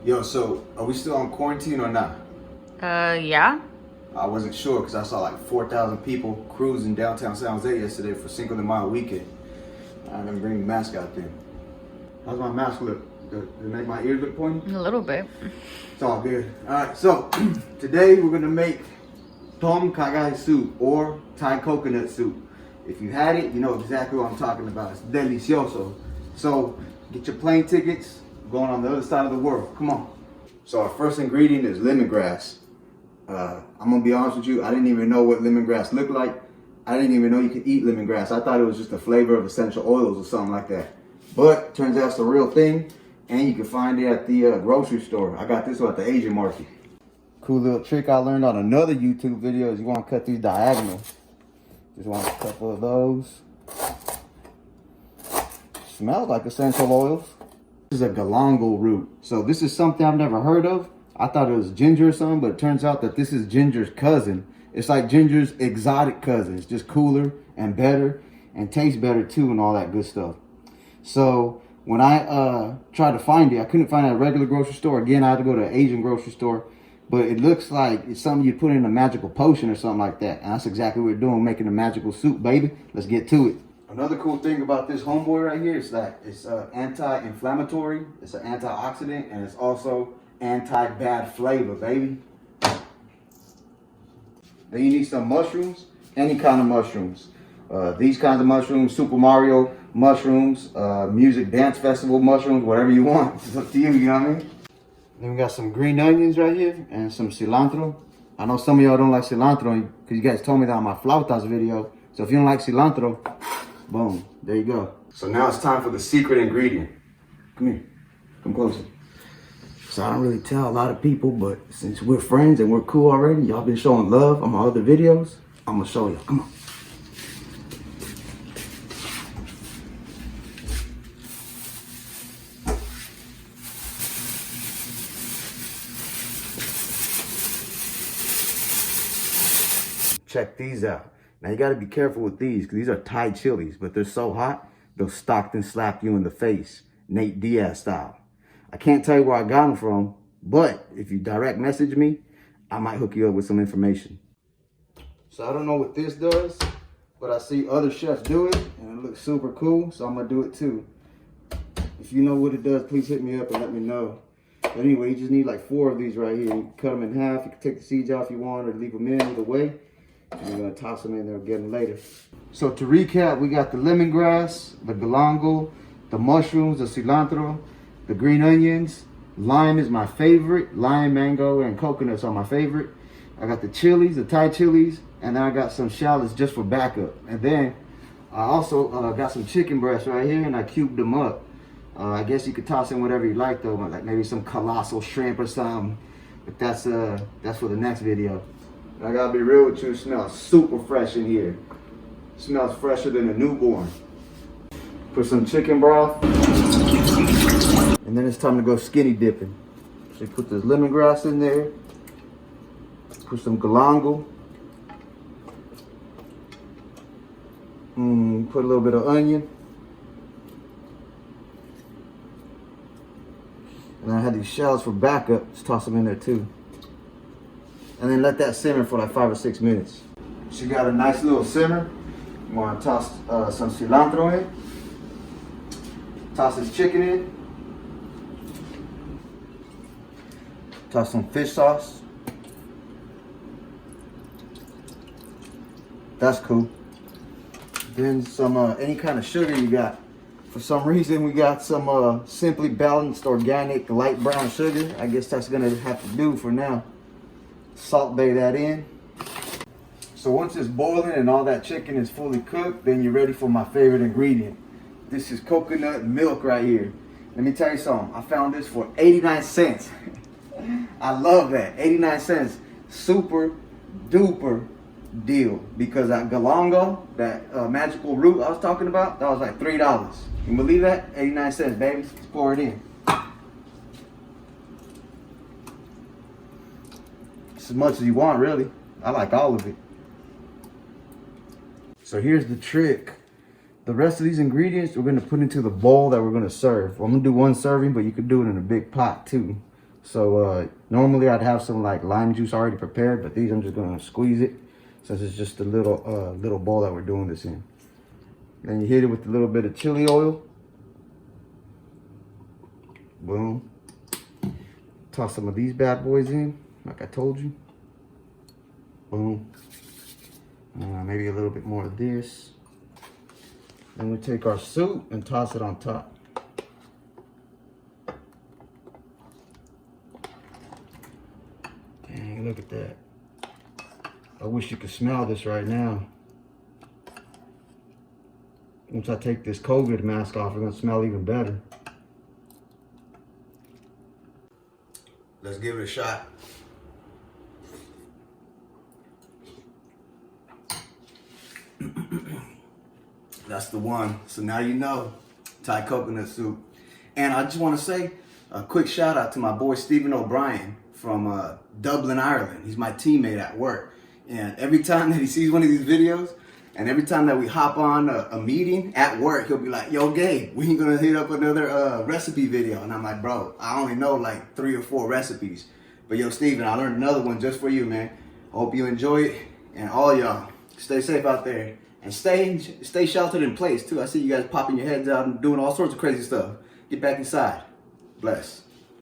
Yo, so are we still on quarantine or not? Yeah. I wasn't sure because I saw like 4,000 people cruising downtown San Jose yesterday for Cinco de Mayo weekend. I didn't bring the mask out there. How's my mask look? Does it make my ears look pointy? A little bit. It's all good. All right, so today we're gonna make Kha Gai soup or Thai coconut soup. If you had it, you know exactly what I'm talking about. It's delicioso. So get your plane tickets, going on the other side of the world. Come on. So our first ingredient is lemongrass. I'm gonna be honest with you, I didn't even know what lemongrass looked like. I didn't even know you could eat lemongrass. I thought it was just a flavor of essential oils or something like that. But turns out it's a real thing, and you can find it at the grocery store. I got this one at the Asian market. Cool little trick I learned on another YouTube video is you want to cut these diagonal. Just want a couple of those. Smells like essential oils. This is a galangal root. So this is something I've never heard of. I thought it was ginger or something, but it turns out that this is ginger's cousin. It's like ginger's exotic cousin. It's just cooler and better and tastes better too and all that good stuff. So when I tried to find it, I couldn't find it at a regular grocery store. Again, I had to go to an Asian grocery store. But it looks like it's something you put in a magical potion or something like that. And that's exactly what we're doing, making a magical soup, baby. Let's get to it. Another cool thing about this homeboy right here is that it's anti-inflammatory, it's an antioxidant, and it's also anti-bad flavor, baby. Then you need some mushrooms, any kind of mushrooms. These kinds of mushrooms, Super Mario mushrooms, music dance festival mushrooms, whatever you want. It's up to you, you know what I mean? Then we got some green onions right here and some cilantro. I know some of y'all don't like cilantro because you guys told me that on my flautas video. So if you don't like cilantro, boom, there you go. So now it's time for the secret ingredient. Come here, come closer. So I don't really tell a lot of people, but since we're friends and we're cool already, y'all been showing love on my other videos, I'm gonna show you. Come on. Check these out. Now you got to be careful with these because these are Thai chilies, but they're so hot, they'll Stockton slap you in the face, Nate Diaz style. I can't tell you where I got them from, but if you direct message me, I might hook you up with some information. So I don't know what this does, but I see other chefs do it and it looks super cool, so I'm going to do it too. If you know what it does, please hit me up and let me know. But anyway, you just need like 4 of these right here. You can cut them in half, you can take the seeds out if you want or leave them in either way. And we're gonna toss them in there and get them later. So to recap, we got the lemongrass, the galangal, the mushrooms, the cilantro, the green onions. Lime is my favorite. Lime, mango, and coconuts are my favorite. I got the chilies, the Thai chilies, and then I got some shallots just for backup. And then I also got some chicken breasts right here, and I cubed them up. I guess you could toss in whatever you like though, like maybe some colossal shrimp or something. But that's for the next video. I gotta be real with you, it smells super fresh in here. It smells fresher than a newborn. Put some chicken broth. And then it's time to go skinny dipping. So you put this lemongrass in there. Put some galangal. Put a little bit of onion. And I had these shells for backup. Just toss them in there too. And then let that simmer for like 5 or 6 minutes. So you got a nice little simmer. You want to toss some cilantro in. Toss this chicken in. Toss some fish sauce. That's cool. Then some any kind of sugar you got. For some reason we got some Simply Balanced organic light brown sugar. I guess that's gonna have to do for now. Salt bay that in. So once it's boiling and all that chicken is fully cooked, then you're ready for my favorite ingredient. This is coconut milk right here. Let me tell you something. I found this for 89 cents. I love that. 89 cents. Super duper deal. Because that galangal, that magical root I was talking about, that was like $3. You can believe that? 89 cents, baby. Let's pour it in. As much as you want, really. I like all of it. So here's the trick. The rest of these ingredients we're going to put into the bowl that we're going to serve. Well, I'm going to do one serving, but you could do it in a big pot too. So normally I'd have some like lime juice already prepared, but these I'm just gonna squeeze it since it's just a little bowl that we're doing this in. Then you hit it with a little bit of chili oil. Boom. Toss some of these bad boys in, like I told you. Boom. Maybe a little bit more of this. Then we take our soup and toss it on top. Dang, look at that. I wish you could smell this right now. Once I take this COVID mask off, it's gonna smell even better. Let's give it a shot. That's the one. So now you know, Thai coconut soup. And I just want to say a quick shout out to my boy Stephen O'Brien from Dublin, Ireland. He's my teammate at work. And every time that he sees one of these videos, and every time that we hop on a meeting at work, he'll be like, yo, Gabe, we ain't gonna hit up another recipe video. And I'm like, bro, I only know like 3 or 4 recipes. But yo, Stephen, I learned another one just for you, man. Hope you enjoy it. And all y'all, stay safe out there. And stay sheltered in place, too. I see you guys popping your heads out and doing all sorts of crazy stuff. Get back inside. Bless.